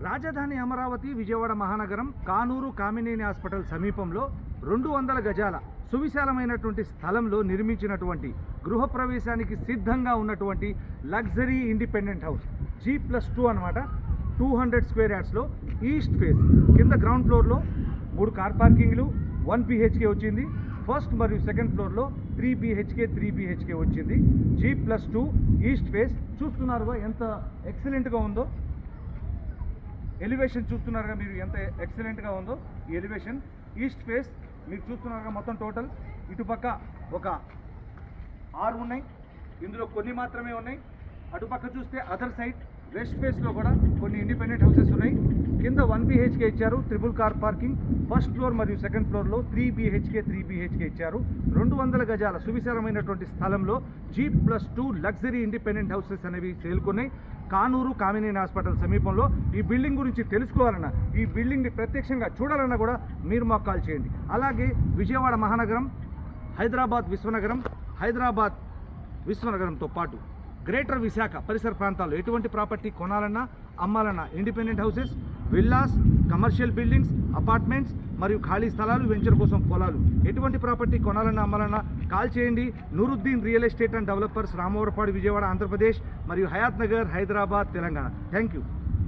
రాజధాని అమరావతి విజయవాడ మహానగరం కానూరు కామినేని హాస్పిటల్ సమీపంలో 200 గజాల సువిశాలమైనటువంటి స్థలంలో నిర్మించినటువంటి గృహప్రవేశానికి సిద్ధంగా ఉన్నటువంటి లగ్జరీ ఇండిపెండెంట్ హౌస్ G+2 అన్నమాట. 200 స్క్వేర్ యార్డ్స్లో ఈస్ట్ ఫేస్ కింద గ్రౌండ్ ఫ్లోర్లో 3 కార్ పార్కింగ్లు, 1 BHK వచ్చింది. ఫస్ట్ మరియు సెకండ్ ఫ్లోర్లో 3 BHK వచ్చింది. G+2 ఈస్ట్ ఫేస్ చూస్తున్నారుగా ఎంత ఎక్సలెంట్గా ఉందో. ఎలివేషన్ చూస్తున్నారుగా మీరు ఎంత ఎక్సలెంట్గా ఉందో. ఈ ఎలివేషన్ ఈస్ట్ ఫేస్ మీరు చూస్తున్నారుగా. మొత్తం టోటల్ ఇటుపక్క ఒక 6 ఉన్నాయి, ఇందులో కొన్ని మాత్రమే ఉన్నాయి. అటుపక్క చూస్తే అదర్ సైడ్ వెస్ట్ ఫేస్లో కూడా కొన్ని ఇండిపెండెంట్ హౌసెస్ ఉన్నాయి. కింద 1 BHK ఇచ్చారు, 3 కార్ పార్కింగ్. ఫస్ట్ ఫ్లోర్ మరియు సెకండ్ ఫ్లోర్లో 3 BHK ఇచ్చారు. 200 గజాల సువిశాలమైనటువంటి స్థలంలో G+2 లగ్జరీ ఇండిపెండెంట్ హౌసెస్ అనేవి సేల్కొన్నాయి. కానూరు కామినేని హాస్పిటల్ సమీపంలో. ఈ బిల్డింగ్ గురించి తెలుసుకోవాలన్నా, ఈ బిల్డింగ్ని ప్రత్యక్షంగా చూడాలన్నా కూడా మీరు మాకు కాల్ చేయండి. అలాగే విజయవాడ మహానగరం, హైదరాబాద్ విశ్వనగరంతో పాటు గ్రేటర్ విశాఖ పరిసర ప్రాంతాల్లో ఎటువంటి ప్రాపర్టీ కొనాలన్నా అమ్మాలన్నా independent houses, villas, commercial buildings, apartments మరియు ఖాళీ స్థలాలు, వెంచర్ కోసం పొలాలు, ఎటువంటి ప్రాపర్టీ కొనాలన్నా అమ్మాలన్నా కాల్ చేయండి. Nooruddin real estate and developers, Ramavarapadu, Vijayawada, Andhra Pradesh మరియు హయాత్ నగర్, హైదరాబాద్, తెలంగాణ. Thank you.